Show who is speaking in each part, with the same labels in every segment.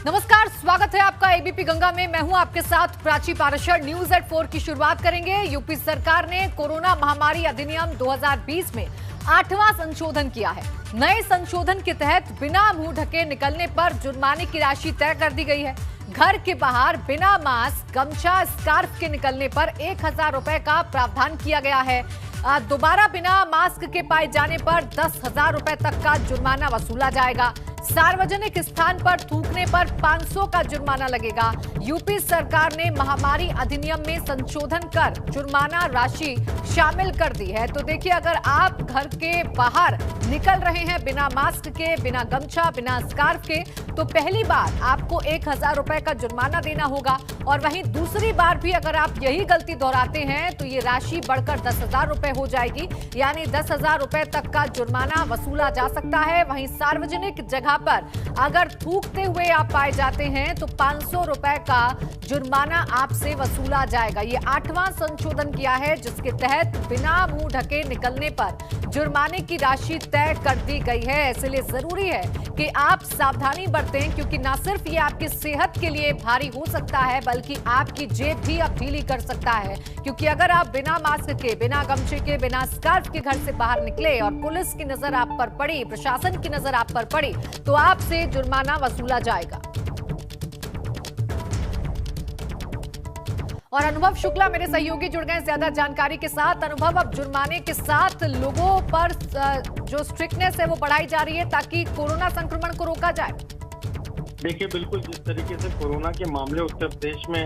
Speaker 1: नमस्कार, स्वागत है आपका एबीपी गंगा में। मैं हूं आपके साथ प्राची पाराशर। न्यूज एट 4 की शुरुआत करेंगे। यूपी सरकार ने कोरोना महामारी अधिनियम 2020 में 8वां संशोधन किया है। नए संशोधन के तहत बिना मुंह ढके निकलने पर जुर्माने की राशि तय कर दी गई है। घर के बाहर बिना मास्क, गमछा, स्कार्फ के निकलने पर 1000 रुपए का प्रावधान किया गया है। दोबारा बिना मास्क के पाए जाने पर 10,000 रुपए तक का जुर्माना वसूला जाएगा। सार्वजनिक स्थान पर थूकने पर 500 का जुर्माना लगेगा। यूपी सरकार ने महामारी अधिनियम में संशोधन कर जुर्माना राशि शामिल कर दी है। तो देखिए, अगर आप घर के बाहर निकल रहे हैं बिना मास्क के, बिना गमछा, बिना स्कार्फ के, तो पहली बार आपको 1000 रुपए का जुर्माना देना होगा। और वहीं दूसरी बार भी अगर आप यही गलती दोहराते हैं तो ये राशि बढ़कर 10,000 रुपए हो जाएगी, यानी 10,000 रुपए तक का जुर्माना वसूला जा सकता है। वहीं सार्वजनिक जगह पर अगर थूकते हुए आप पाए जाते हैं तो 500 रुपए का जुर्माना आपसे वसूला जाएगा। ये 8वां संशोधन किया है, जिसके तहत बिना मुंह ढके निकलने पर जुर्माने की राशि तय कर दी गई है। इसलिए जरूरी है कि आप सावधानी बरतें, क्योंकि न सिर्फ ये आपकी सेहत के लिए भारी हो सकता है, बल्कि आपकी जेब भी अब ढीली कर सकता है। क्योंकि अगर आप बिना मास्क के, बिना गमछे के, बिना स्कार्फ के घर से बाहर निकले और पुलिस की नजर आप पर पड़ी, प्रशासन की नजर आप पर पड़ी, तो आपसे जुर्माना वसूला जाएगा। और अनुभव शुक्ला मेरे सहयोगी जुड़ गए ज्यादा जानकारी के साथ। अनुभव, अब जुर्माने के साथ लोगों पर जो स्ट्रिक्टनेस है वो बढ़ाई जा रही है ताकि कोरोना संक्रमण को रोका जाए।
Speaker 2: देखिए, बिल्कुल जिस तरीके से कोरोना के मामले उत्तर प्रदेश में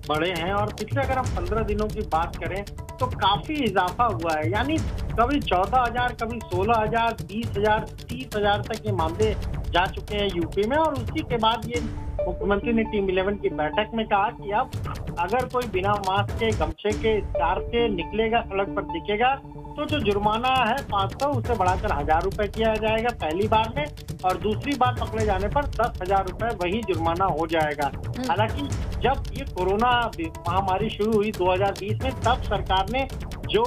Speaker 2: बढ़े हैं और पिछले अगर हम 15 दिनों की बात करें तो काफी इजाफा हुआ है। यानी कभी 14,000, कभी 16,000, 20,000, 30,000 तक ये मामले जा चुके हैं यूपी में। और उसी के बाद ये मुख्यमंत्री ने टीम 11 की बैठक में कहा कि अब अगर कोई बिना मास्क के, गमछे के, स्कार्फ के निकलेगा, सड़क पर दिखेगा, तो जो जुर्माना है 500 उसे बढ़ाकर 1000 रुपए किया जाएगा पहली बार में, और दूसरी बार पकड़े जाने पर 10,000 रुपए वही जुर्माना हो जाएगा। हालांकि जब ये कोरोना महामारी शुरू हुई 2020 में, तब सरकार ने जो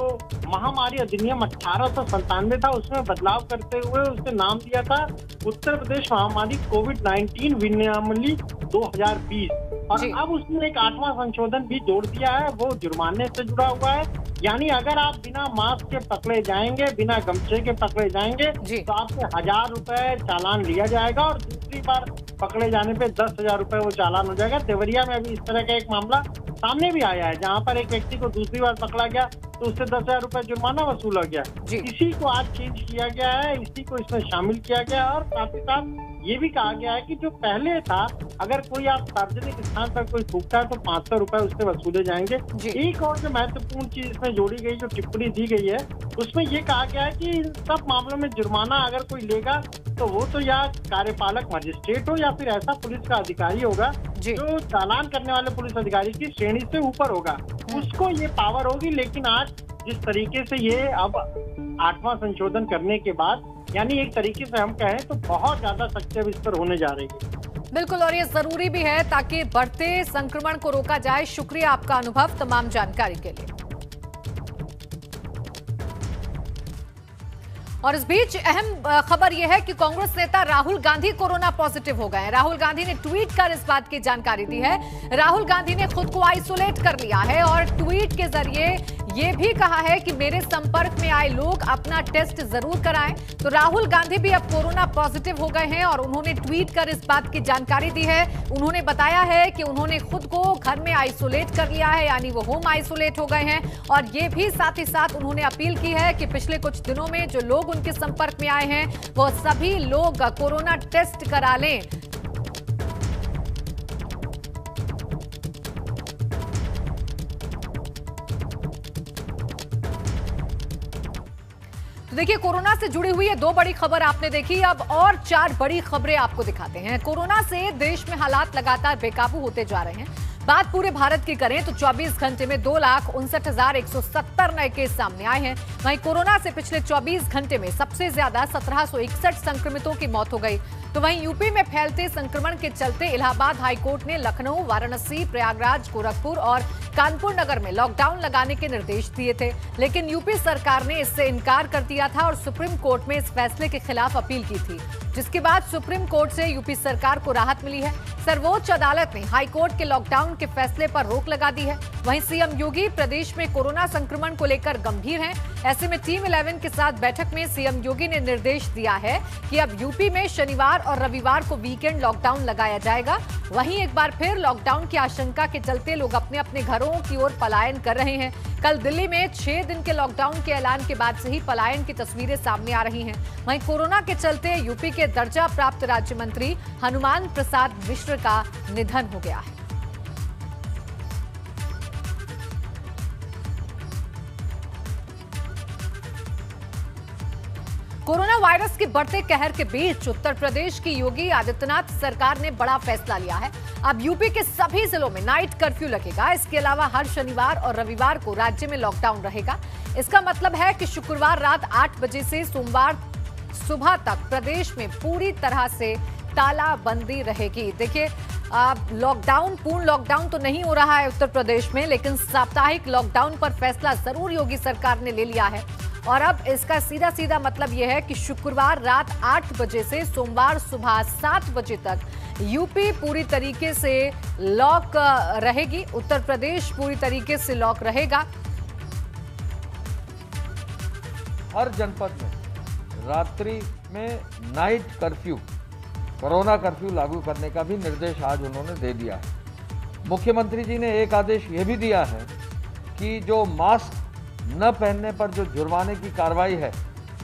Speaker 2: महामारी अधिनियम 1897 था उसमें बदलाव करते हुए उससे नाम दिया था उत्तर प्रदेश महामारी कोविड-19 विनियमावली 2020। और अब उसमें एक 8वां संशोधन भी जोड़ दिया है, वो जुर्माने से जुड़ा हुआ है। यानी अगर आप बिना मास्क के पकड़े जाएंगे, बिना गमछे के पकड़े जाएंगे, तो आपसे 1000 रुपए चालान लिया जाएगा और दूसरी बार पकड़े जाने पे 10,000 रुपए वो चालान हो जाएगा। देवरिया में अभी इस तरह का एक मामला सामने भी आया है, जहाँ पर एक व्यक्ति को दूसरी बार पकड़ा गया तो उससे 10,000 रुपए जुर्माना वसूला गया। इसी को आज चेंज किया गया है, इसी को इसमें शामिल किया गया है। और साथ ही साथ ये भी कहा गया है कि जो पहले था, अगर कोई आप सार्वजनिक स्थान पर कोई थूकता है तो 500 रुपए उससे वसूले जाएंगे। एक और जो महत्वपूर्ण चीज इसमें जोड़ी गई, जो टिप्पणी दी गई है, उसमें ये कहा गया है कि इन सब मामलों में जुर्माना अगर कोई लेगा तो वो तो या कार्यपालक मजिस्ट्रेट हो या फिर ऐसा पुलिस का अधिकारी होगा जो चालान करने वाले पुलिस अधिकारी की श्रेणी से ऊपर होगा, उसको ये पावर होगी। लेकिन आज जिस तरीके से ये अब 8वां संशोधन करने के बाद, यानी एक तरीके से हम कहें तो बहुत ज्यादा सख्ती अब इस पर होने जा रही है।
Speaker 1: बिल्कुल, और ये जरूरी भी है ताकि बढ़ते संक्रमण को रोका जाए। शुक्रिया आपका अनुभव तमाम जानकारी के लिए। और इस बीच अहम खबर यह है कि कांग्रेस नेता राहुल गांधी कोरोना पॉजिटिव हो गए हैं। राहुल गांधी ने ट्वीट कर इस बात की जानकारी दी है। राहुल गांधी ने खुद को आइसोलेट कर लिया है और ट्वीट के जरिए ये भी कहा है कि मेरे संपर्क में आए लोग अपना टेस्ट जरूर कराएं। तो राहुल गांधी भी अब कोरोना पॉजिटिव हो गए हैं और उन्होंने ट्वीट कर इस बात की जानकारी दी है। उन्होंने बताया है कि उन्होंने खुद को घर में आइसोलेट कर लिया है, यानी वो होम आइसोलेट हो गए हैं। और ये भी साथ ही साथ उन्होंने अपील की है कि पिछले कुछ दिनों में जो लोग उनके संपर्क में आए हैं वो सभी लोग कोरोना टेस्ट करा लें। तो देखिए, कोरोना से जुड़ी हुई ये 2 बड़ी खबर आपने देखी। अब और 4 बड़ी खबरें आपको दिखाते हैं। कोरोना से देश में हालात लगातार बेकाबू होते जा रहे हैं। बात पूरे भारत की करें तो 24 घंटे में 2,59,170 नए केस सामने आए हैं। वहीं कोरोना से पिछले 24 घंटे में सबसे ज्यादा 1761 संक्रमितों की मौत हो गई। तो वहीं यूपी में फैलते संक्रमण के चलते इलाहाबाद हाईकोर्ट ने लखनऊ, वाराणसी, प्रयागराज, गोरखपुर और कानपुर नगर में लॉकडाउन लगाने के निर्देश दिए थे, लेकिन यूपी सरकार ने इससे इनकार कर दिया था और सुप्रीम कोर्ट में इस फैसले के खिलाफ अपील की थी, जिसके बाद सुप्रीम कोर्ट से यूपी सरकार को राहत मिली है। सर्वोच्च अदालत ने हाईकोर्ट के लॉकडाउन के फैसले पर रोक लगा दी है। वहीं सीएम योगी प्रदेश में कोरोना संक्रमण को लेकर गंभीर हैं। ऐसे में टीम 11 के साथ बैठक में सीएम योगी ने निर्देश दिया है कि अब यूपी में शनिवार और रविवार को वीकेंड लॉकडाउन लगाया जाएगा। वहीं एक बार फिर लॉकडाउन की आशंका के चलते लोग अपने अपने घरों की ओर पलायन कर रहे हैं। कल दिल्ली में 6 दिन के लॉकडाउन के ऐलान के बाद से ही पलायन की तस्वीरें सामने आ रही हैं। वहीं कोरोना के चलते यूपी के दर्जा प्राप्त राज्य मंत्री हनुमान प्रसाद मिश्र का निधन हो गया है। कोरोना वायरस के बढ़ते कहर के बीच उत्तर प्रदेश की योगी आदित्यनाथ सरकार ने बड़ा फैसला लिया है। अब यूपी के सभी जिलों में नाइट कर्फ्यू लगेगा। इसके अलावा हर शनिवार और रविवार को राज्य में लॉकडाउन रहेगा। इसका मतलब है कि शुक्रवार रात 8 बजे से सोमवार सुबह तक प्रदेश में पूरी तरह से तालाबंदी रहेगी। देखिए, लॉकडाउन, पूर्ण लॉकडाउन तो नहीं हो रहा है उत्तर प्रदेश में, लेकिन साप्ताहिक लॉकडाउन पर फैसला जरूर योगी सरकार ने ले लिया है। और अब इसका सीधा सीधा मतलब यह है कि शुक्रवार रात 8 बजे से सोमवार सुबह 7 बजे तक यूपी पूरी तरीके से लॉक रहेगी। उत्तर प्रदेश पूरी तरीके से लॉक रहेगा।
Speaker 3: हर जनपद में रात्रि में नाइट कर्फ्यू, कोरोना कर्फ्यू लागू करने का भी निर्देश आज उन्होंने दे दिया है। मुख्यमंत्री जी ने एक आदेश ये भी दिया है कि जो मास्क न पहनने पर जो जुर्माने की कार्रवाई है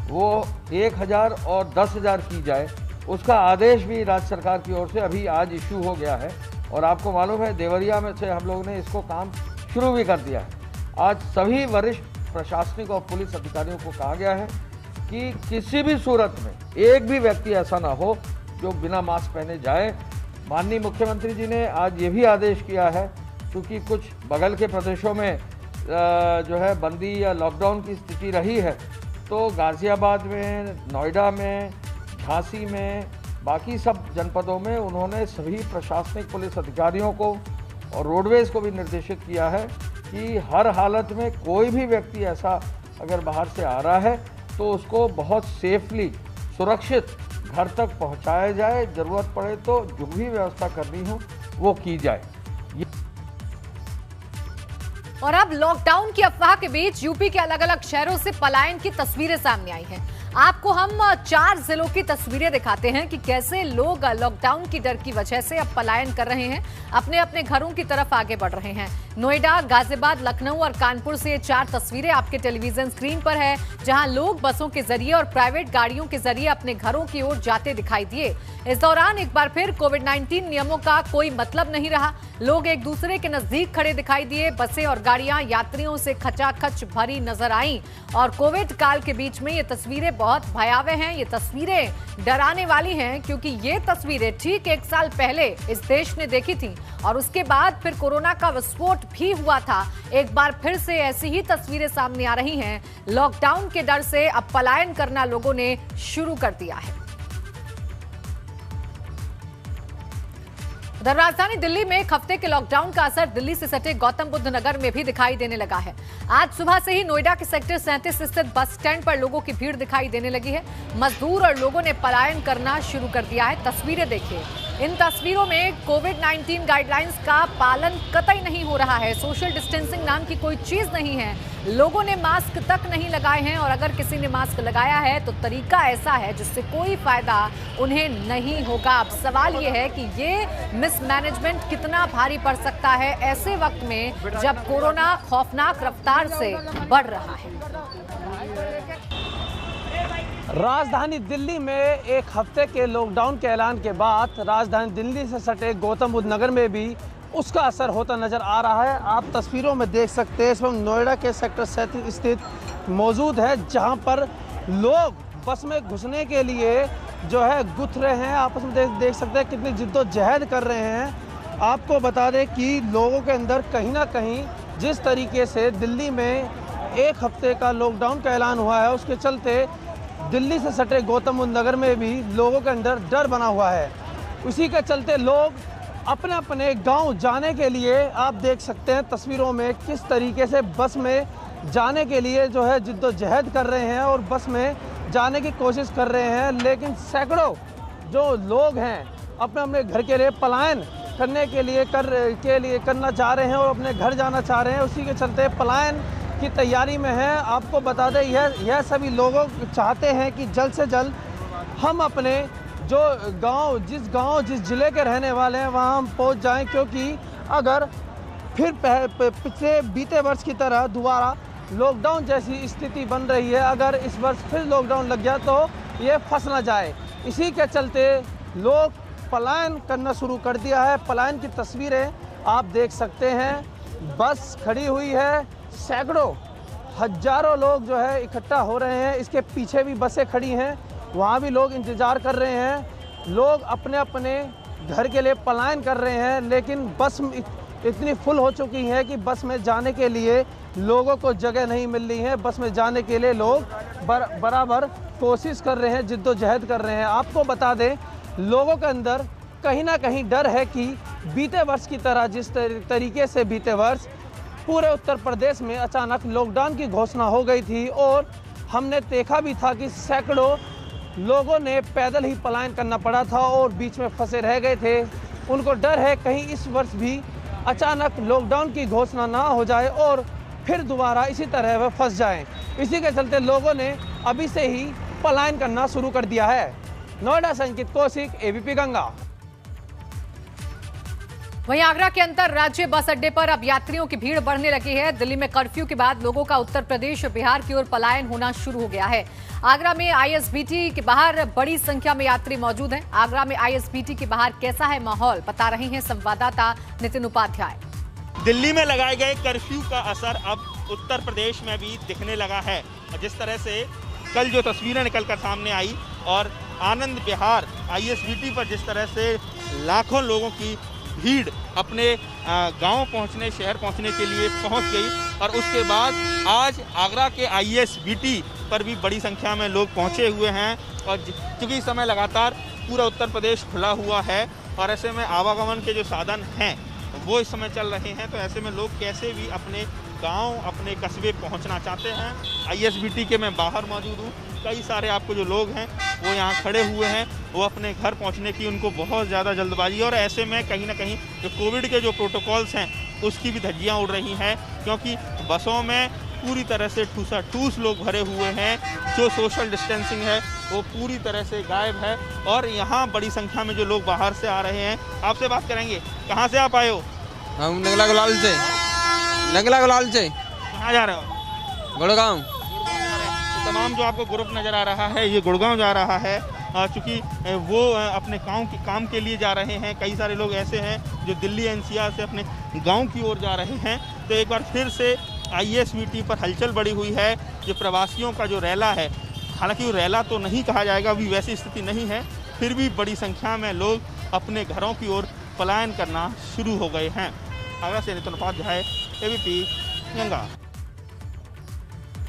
Speaker 3: वो 1000 और 10,000 की जाए। उसका आदेश भी राज्य सरकार की ओर से अभी आज इशू हो गया है। और आपको मालूम है, देवरिया में से हम लोगों ने इसको काम शुरू भी कर दिया है। आज सभी वरिष्ठ प्रशासनिक और पुलिस अधिकारियों को कहा गया है कि किसी भी सूरत में एक भी व्यक्ति ऐसा ना हो जो बिना मास्क पहने जाए। माननीय मुख्यमंत्री जी ने आज ये भी आदेश किया है, क्योंकि कुछ बगल के प्रदेशों में जो है बंदी या लॉकडाउन की स्थिति रही है, तो गाजियाबाद में, नोएडा में, झांसी में, बाकी सब जनपदों में उन्होंने सभी प्रशासनिक पुलिस अधिकारियों को और रोडवेज को भी निर्देशित किया है कि हर हालत में कोई भी व्यक्ति ऐसा अगर बाहर से आ रहा है तो उसको बहुत सेफली, सुरक्षित घर तक पहुंचाया जाए। जरूरत पड़े तो जो भी व्यवस्था करनी हो वो की जाए।
Speaker 1: और अब लॉकडाउन की अफवाह के बीच यूपी के अलग अलग शहरों से पलायन की तस्वीरें सामने आई हैं। आपको हम 4 जिलों की तस्वीरें दिखाते हैं कि कैसे लोग लॉकडाउन की डर की वजह से अब पलायन कर रहे हैं, अपने अपने घरों की तरफ आगे बढ़ रहे हैं। नोएडा, गाजियाबाद, लखनऊ और कानपुर से ये 4 तस्वीरें आपके टेलीविजन स्क्रीन पर है, जहां लोग बसों के जरिए और प्राइवेट गाड़ियों के जरिए अपने घरों की ओर जाते दिखाई दिए। इस दौरान एक बार फिर कोविड-19 नियमों का कोई मतलब नहीं रहा। लोग एक दूसरे के नजदीक खड़े दिखाई दिए। बसें और गाड़ियां यात्रियों से खचाखच भरी नजर आईं। और कोविड काल के बीच में ये तस्वीरें बहुत भयावह हैं। ये तस्वीरें डराने वाली हैं, क्योंकि ये तस्वीरें ठीक 1 साल पहले इस देश ने देखी थी और उसके बाद फिर कोरोना का विस्फोट भी हुआ था। एक बार फिर से ऐसी ही तस्वीरें सामने आ रही हैं। लॉकडाउन के डर से अब पलायन करना लोगों ने शुरू कर दिया है। उधर राजधानी दिल्ली में एक हफ्ते के लॉकडाउन का असर दिल्ली से सटे गौतम बुद्ध नगर में भी दिखाई देने लगा है। आज सुबह से ही नोएडा के सेक्टर 37 स्थित बस स्टैंड पर लोगों की भीड़ दिखाई देने लगी है। मजदूर और लोगों ने पलायन करना शुरू कर दिया है। तस्वीरें देखिए। इन तस्वीरों में कोविड-19 गाइडलाइंस का पालन कतई नहीं हो रहा है। सोशल डिस्टेंसिंग नाम की कोई चीज नहीं है। लोगों ने मास्क तक नहीं लगाए हैं और अगर किसी ने मास्क लगाया है तो तरीका ऐसा है जिससे कोई फायदा उन्हें नहीं होगा। अब सवाल ये है कि ये मिसमैनेजमेंट कितना भारी पड़ सकता है ऐसे वक्त में जब कोरोना खौफनाक रफ्तार से बढ़ रहा है।
Speaker 4: राजधानी दिल्ली में एक हफ्ते के लॉकडाउन के ऐलान के बाद राजधानी दिल्ली से सटे गौतम बुद्ध नगर में भी उसका असर होता नजर आ रहा है। आप तस्वीरों में देख सकते हैं, इस वक्त नोएडा के सेक्टर 37 स्थित मौजूद है, जहां पर लोग बस में घुसने के लिए जो है गुथ रहे हैं। आपस में देख सकते हैं कितनी जिद्दोजहद कर रहे हैं। आपको बता दें कि लोगों के अंदर कहीं ना कहीं जिस तरीके से दिल्ली में एक हफ्ते का लॉकडाउन का ऐलान हुआ है, उसके चलते दिल्ली से सटे गौतम बुद्ध नगर में भी लोगों के अंदर डर बना हुआ है। उसी के चलते लोग अपने अपने गांव जाने के लिए आप देख सकते हैं तस्वीरों में किस तरीके से बस में जाने के लिए जो है जिद्दोजहद कर रहे हैं और बस में जाने की कोशिश कर रहे हैं। लेकिन सैकड़ों जो लोग हैं अपने अपने घर के लिए पलायन करने के लिए करना चाह रहे हैं और अपने घर जाना चाह रहे हैं। उसी के चलते पलायन की तैयारी में है। आपको बता दें यह सभी लोगों चाहते हैं कि जल्द से जल्द हम अपने जो जिस ज़िले के रहने वाले हैं वहाँ हम पहुँच जाएं, क्योंकि अगर फिर पिछले बीते वर्ष की तरह दोबारा लॉकडाउन जैसी स्थिति बन रही है, अगर इस वर्ष फिर लॉकडाउन लग गया तो ये फंस ना जाए। इसी के चलते लोग पलायन करना शुरू कर दिया है। पलायन की तस्वीरें आप देख सकते हैं। बस खड़ी हुई है, सैकड़ों हजारों लोग जो है इकट्ठा हो रहे हैं। इसके पीछे भी बसें खड़ी हैं, वहाँ भी लोग इंतज़ार कर रहे हैं। लोग अपने अपने घर के लिए पलायन कर रहे हैं, लेकिन बस इतनी फुल हो चुकी है कि बस में जाने के लिए लोगों को जगह नहीं मिल रही है। बस में जाने के लिए लोग बराबर कोशिश कर रहे हैं, जिद्दोजहद कर रहे हैं। आपको बता दें, लोगों के अंदर कहीं ना कहीं डर है कि बीते वर्ष की तरह जिस तरीके से बीते वर्ष पूरे उत्तर प्रदेश में अचानक लॉकडाउन की घोषणा हो गई थी और हमने देखा भी था कि सैकड़ों लोगों ने पैदल ही पलायन करना पड़ा था और बीच में फंसे रह गए थे। उनको डर है कहीं इस वर्ष भी अचानक लॉकडाउन की घोषणा ना हो जाए और फिर दोबारा इसी तरह वह फंस जाएं। इसी के चलते लोगों ने अभी से ही पलायन करना शुरू कर दिया है। नोएडा से अंकित कौशिक, एबीपी गंगा।
Speaker 1: वहीं आगरा के अंतरराज्यीय बस अड्डे पर अब यात्रियों की भीड़ बढ़ने लगी है। दिल्ली में कर्फ्यू के बाद लोगों का उत्तर प्रदेश और बिहार की ओर पलायन होना शुरू हो गया है। आगरा में आईएसबीटी के बाहर बड़ी संख्या में यात्री मौजूद हैं। आगरा में आईएसबीटी के बाहर कैसा है माहौल, बता रहे हैं संवाददाता नितिन उपाध्याय।
Speaker 5: दिल्ली में लगाए गए कर्फ्यू का असर अब उत्तर प्रदेश में भी दिखने लगा है। जिस तरह से कल जो तस्वीरें निकलकर सामने आई और आनंद विहार आईएसबीटी पर जिस तरह से लाखों लोगों की भीड़ अपने गांव पहुंचने, शहर पहुंचने के लिए पहुंच गई और उसके बाद आज आगरा के आईएसबीटी पर भी बड़ी संख्या में लोग पहुंचे हुए हैं। और क्योंकि इस समय लगातार पूरा उत्तर प्रदेश खुला हुआ है और ऐसे में आवागमन के जो साधन हैं वो इस समय चल रहे हैं, तो ऐसे में लोग कैसे भी अपने गांव, अपने कस्बे पहुंचना चाहते हैं। आईएसबीटी के मैं बाहर मौजूद हूँ। कई सारे आपको जो लोग हैं वो यहाँ खड़े हुए हैं, वो अपने घर पहुँचने की उनको बहुत ज़्यादा जल्दबाजी, और ऐसे में कहीं ना कहीं जो कोविड के जो प्रोटोकॉल्स हैं उसकी भी धज्जियाँ उड़ रही हैं, क्योंकि बसों में पूरी तरह से ठूस लोग भरे हुए हैं। जो सोशल डिस्टेंसिंग है वो पूरी तरह से गायब है और यहाँ बड़ी संख्या में जो लोग बाहर से आ रहे हैं। आपसे बात करेंगे, कहाँ से आप आए हो?
Speaker 6: हम नगला गुलाल से। नगला गुलाल से।
Speaker 5: कहाँ जा रहे हो?
Speaker 6: गुड़गांव।
Speaker 5: तो तमाम जो आपको ग्रुप नज़र आ रहा है ये गुड़गांव जा रहा है, चूँकि वो अपने काम के लिए जा रहे हैं। कई सारे लोग ऐसे हैं जो दिल्ली एनसीआर से अपने गांव की ओर जा रहे हैं। तो एक बार फिर से आईएसबीटी पर हलचल बढ़ी हुई है। जो प्रवासियों का जो रैला है, हालांकि वो रैला तो नहीं कहा जाएगा, अभी वैसी स्थिति नहीं है, फिर भी बड़ी संख्या में लोग अपने घरों की ओर पलायन करना शुरू हो गए हैं। आगरा से नितिन उपाध्याय, एबीपी गंगा।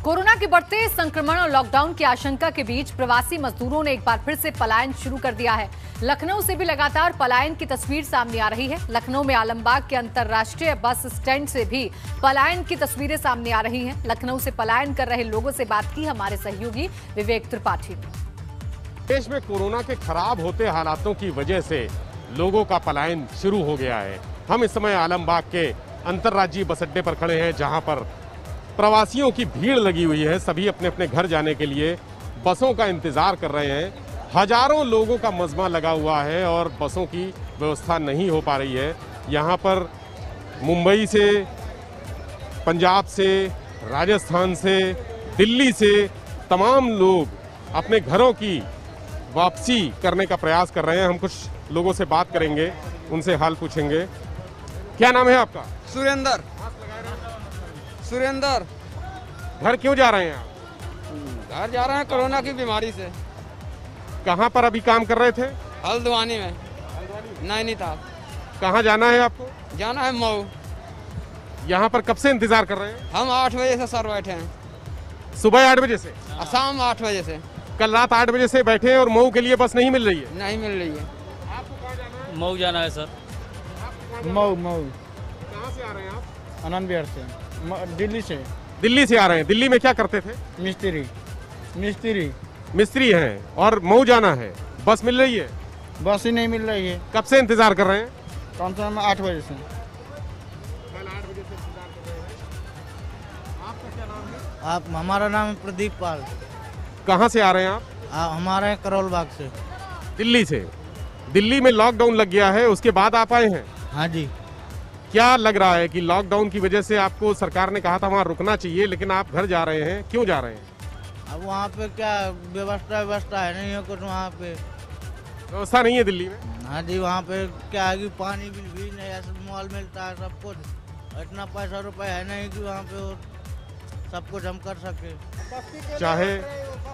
Speaker 1: कोरोना के बढ़ते संक्रमण और लॉकडाउन की आशंका के बीच प्रवासी मजदूरों ने एक बार फिर से पलायन शुरू कर दिया है। लखनऊ से भी लगातार पलायन की तस्वीर सामने आ रही है। लखनऊ में आलमबाग के अंतर्राष्ट्रीय बस स्टैंड से भी पलायन की तस्वीरें सामने आ रही हैं। लखनऊ से पलायन कर रहे लोगों से बात की हमारे सहयोगी विवेक त्रिपाठी ने।
Speaker 7: देश में कोरोना के खराब होते हालातों की वजह से लोगों का पलायन शुरू हो गया है। हम इस समय आलमबाग के अंतर्राज्यीय बस अड्डे पर खड़े हैं, जहां पर प्रवासियों की भीड़ लगी हुई है। सभी अपने अपने घर जाने के लिए बसों का इंतजार कर रहे हैं। हजारों लोगों का मजमा लगा हुआ है और बसों की व्यवस्था नहीं हो पा रही है। यहाँ पर मुंबई से, पंजाब से, राजस्थान से, दिल्ली से तमाम लोग अपने घरों की वापसी करने का प्रयास कर रहे हैं। हम कुछ लोगों से बात करेंगे, उनसे हाल पूछेंगे। क्या नाम है आपका?
Speaker 6: सुरेंद्र। सुरेंद्र।
Speaker 7: घर क्यों जा रहे हैं आप?
Speaker 6: घर जा रहे हैं कोरोना की बीमारी से।
Speaker 7: कहाँ पर अभी काम कर रहे थे?
Speaker 6: हल्द्वानी में। नैनीताल।
Speaker 7: कहाँ जाना है आपको?
Speaker 6: जाना है मऊ।
Speaker 7: यहाँ पर कब से इंतजार कर रहे हैं?
Speaker 6: हम 8 बजे से सर बैठे हैं।
Speaker 7: सुबह 8 बजे से?
Speaker 6: शाम 8 बजे से।
Speaker 7: कल रात 8 बजे से बैठे हैं और मऊ के लिए बस नहीं मिल रही है?
Speaker 6: नहीं मिल रही है।
Speaker 7: आपको कहाँ जाना है?
Speaker 8: मऊ जाना है सर।
Speaker 7: मऊ। कहाँ से आ रहे हैं आप?
Speaker 9: आनंद विहार से। दिल्ली से।
Speaker 7: दिल्ली से आ रहे हैं। दिल्ली में क्या करते थे? मिस्त्री हैं और मऊ जाना है। बस मिल रही है?
Speaker 9: बस ही नहीं मिल रही है।
Speaker 7: कब से इंतजार कर रहे हैं?
Speaker 9: काउंटर में 8 बजे से।
Speaker 7: कल 8 बजे से इंतजार कर रहे हैं। आपका क्या नाम है?
Speaker 8: आप हमारा नाम है प्रदीप पाल।
Speaker 7: कहाँ से आ रहे हैं आप?
Speaker 8: हमारे करोल बाग से।
Speaker 7: दिल्ली से। दिल्ली में लॉकडाउन लग गया है, उसके बाद आप आए हैं?
Speaker 8: हाँ जी।
Speaker 7: क्या लग रहा है कि लॉकडाउन की वजह से आपको सरकार ने कहा था वहाँ रुकना चाहिए, लेकिन आप घर जा रहे हैं, क्यों जा रहे हैं?
Speaker 8: अब वहाँ पे क्या व्यवस्था है नहीं है कुछ वहाँ पे।
Speaker 7: व्यवस्था नहीं है दिल्ली में?
Speaker 8: हाँ जी, वहाँ पे क्या है कि पानी भी नहीं है, मॉल मिलता है सब कुछ, इतना पैसा रुपए है नहीं कि वहाँ पे सब कुछ हम कर सके।
Speaker 7: चाहे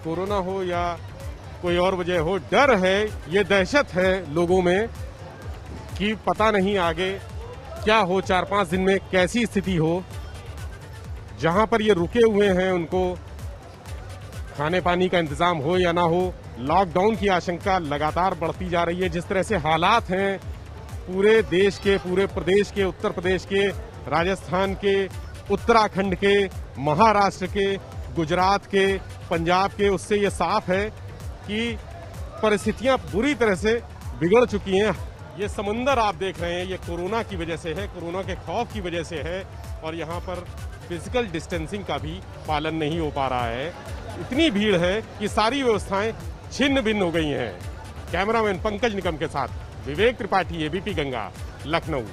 Speaker 7: कोरोना हो या कोई और वजह हो, डर है, ये दहशत है लोगों में कि पता नहीं आगे क्या हो, 4-5 दिन में कैसी स्थिति हो। जहां पर ये रुके हुए हैं उनको खाने पानी का इंतजाम हो या ना हो, लॉकडाउन की आशंका लगातार बढ़ती जा रही है। जिस तरह से हालात हैं पूरे देश के, पूरे प्रदेश के, उत्तर प्रदेश के, राजस्थान के, उत्तराखंड के, महाराष्ट्र के, गुजरात के, पंजाब के, उससे ये साफ है कि परिस्थितियां बुरी तरह से बिगड़ चुकी हैं। ये समंदर आप देख रहे हैं, ये कोरोना की वजह से है, कोरोना के खौफ की वजह से है, और यहाँ पर फिजिकल डिस्टेंसिंग का भी पालन नहीं हो पा रहा है। इतनी भीड़ है कि सारी व्यवस्थाएं छिन्न भिन्न हो गई हैं। कैमरामैन पंकज निकम के साथ विवेक त्रिपाठी, एबीपी गंगा, लखनऊ।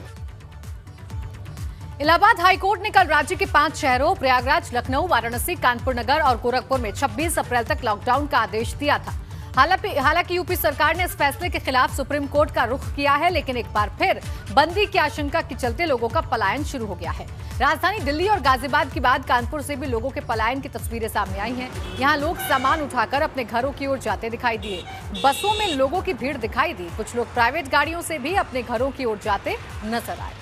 Speaker 1: इलाहाबाद हाईकोर्ट ने कल राज्य के 5 शहरों प्रयागराज, लखनऊ, वाराणसी, कानपुर नगर और गोरखपुर में 26 अप्रैल तक लॉकडाउन का आदेश दिया था। हालांकि यूपी सरकार ने इस फैसले के खिलाफ सुप्रीम कोर्ट का रुख किया है, लेकिन एक बार फिर बंदी की आशंका के चलते लोगों का पलायन शुरू हो गया है। राजधानी दिल्ली और गाजियाबाद के बाद कानपुर से भी लोगों के पलायन की तस्वीरें सामने आई हैं। यहां लोग सामान उठाकर अपने घरों की ओर जाते दिखाई दिए। बसों में लोगों की भीड़ दिखाई दी। कुछ लोग प्राइवेट गाड़ियों से भी अपने घरों की ओर जाते नजर आए।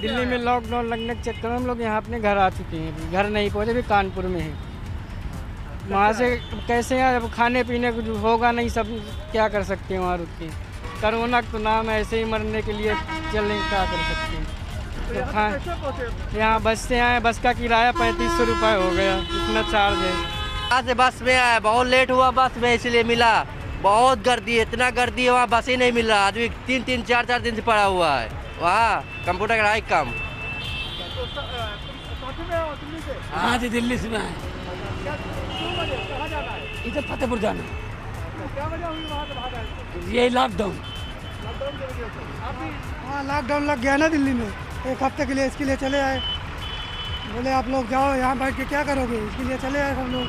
Speaker 9: दिल्ली में लॉकडाउन लगने के चक्कर में हम लोग यहाँ अपने घर आ चुके हैं। घर नहीं पहुँचे, भी कानपुर में हैं। वहाँ से कैसे हैं, अब खाने पीने को जो होगा नहीं, सब क्या कर सकते हैं वहाँ रुक के। कोरोना तो नाम है, ऐसे ही मरने के लिए चलने क्या कर सकते हैं। तो यहाँ बस से आए, बस का किराया 3500 रुपये हो गया, इतना चार्ज है।
Speaker 10: यहाँ से बस में आया, बहुत लेट हुआ बस में, इसलिए मिला। बहुत गर्दी है, इतना गर्दी है वहाँ बस ही नहीं मिल रहा। आदमी 3-3, 4-4 दिन से पड़ा हुआ है वहाँ कंप्यूटर का काम।
Speaker 11: हाँ जी, दिल्ली से आए, इधर फतेहपुर जाना। ये लॉकडाउन,
Speaker 12: हाँ लॉकडाउन लग गया ना दिल्ली में, 1 हफ्ते के लिए इसके लिए चले आए। बोले आप लोग जाओ, यहाँ बैठ के क्या करोगे, इसके लिए चले आए सब लोग।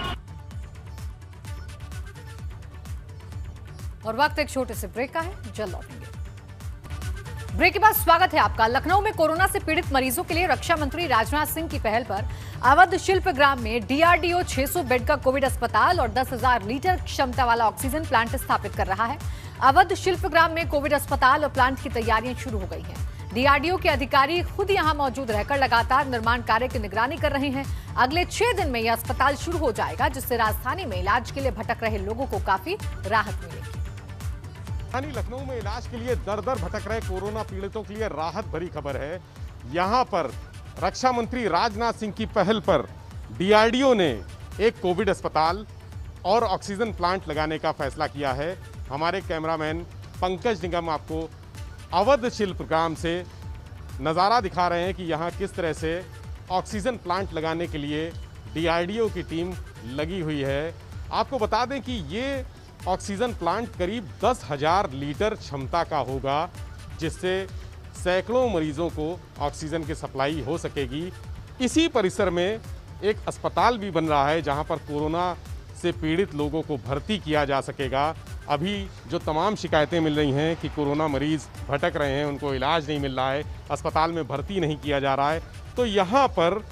Speaker 1: और वक्त एक छोटे से ब्रेक का है, जल्द लौटेंगे। ब्रेक के बाद स्वागत है आपका। लखनऊ में कोरोना से पीड़ित मरीजों के लिए रक्षा मंत्री राजनाथ सिंह की पहल पर अवध शिल्पग्राम में डीआरडीओ 600 बेड का कोविड अस्पताल और 10,000 लीटर क्षमता वाला ऑक्सीजन प्लांट स्थापित कर रहा है। अवध शिल्पग्राम में कोविड अस्पताल और प्लांट की तैयारियां शुरू हो गई हैं। डीआरडीओ के अधिकारी खुद यहां मौजूद रहकर लगातार निर्माण कार्य की निगरानी कर रहे हैं। अगले 6 दिन में यह अस्पताल शुरू हो जाएगा, जिससे राजधानी में इलाज के लिए भटक रहे लोगों को काफी राहत मिलेगी।
Speaker 7: राजधानी लखनऊ में इलाज के लिए दर दर भटक रहे कोरोना पीड़ितों के लिए राहत भरी खबर है। यहां पर रक्षा मंत्री राजनाथ सिंह की पहल पर डीआरडीओ ने एक कोविड अस्पताल और ऑक्सीजन प्लांट लगाने का फैसला किया है। हमारे कैमरामैन पंकज निगम आपको अवध शिल्पग्राम से नज़ारा दिखा रहे हैं कि यहां किस तरह से ऑक्सीजन प्लांट लगाने के लिए डीआरडीओ की टीम लगी हुई है। आपको बता दें कि ये ऑक्सीजन प्लांट करीब 10,000 लीटर क्षमता का होगा, जिससे सैकड़ों मरीजों को ऑक्सीजन की सप्लाई हो सकेगी। इसी परिसर में एक अस्पताल भी बन रहा है, जहां पर कोरोना से पीड़ित लोगों को भर्ती किया जा सकेगा। अभी जो तमाम शिकायतें मिल रही हैं कि कोरोना मरीज भटक रहे हैं, उनको इलाज नहीं मिल रहा है, अस्पताल में भर्ती नहीं किया जा रहा है, तो यहाँ पर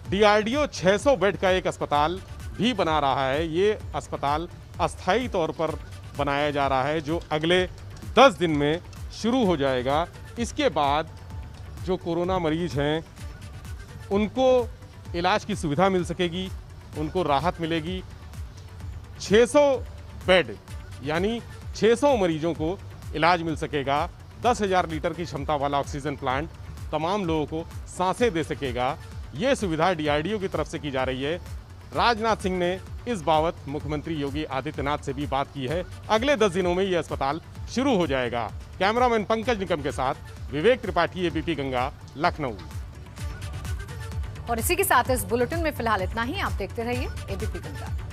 Speaker 7: डीआरडीओ 600 बेड का एक अस्पताल भी बना रहा है। ये अस्पताल अस्थायी तौर पर बनाया जा रहा है, जो अगले 10 दिन में शुरू हो जाएगा। इसके बाद जो कोरोना मरीज हैं उनको इलाज की सुविधा मिल सकेगी, उनको राहत मिलेगी। 600 बेड यानी 600 मरीजों को इलाज मिल सकेगा। 10,000 लीटर की क्षमता वाला ऑक्सीजन प्लांट तमाम लोगों को सांसें दे सकेगा। ये सुविधा DRDO की तरफ से की जा रही है। राजनाथ सिंह ने इस बाबत मुख्यमंत्री योगी आदित्यनाथ से भी बात की है। अगले 10 दिनों में ये अस्पताल शुरू हो जाएगा। कैमरामैन पंकज निकम के साथ विवेक त्रिपाठी, ABP गंगा, लखनऊ।
Speaker 1: और इसी के साथ इस बुलेटिन में फिलहाल इतना ही। आप देखते रहिए ABP गंगा।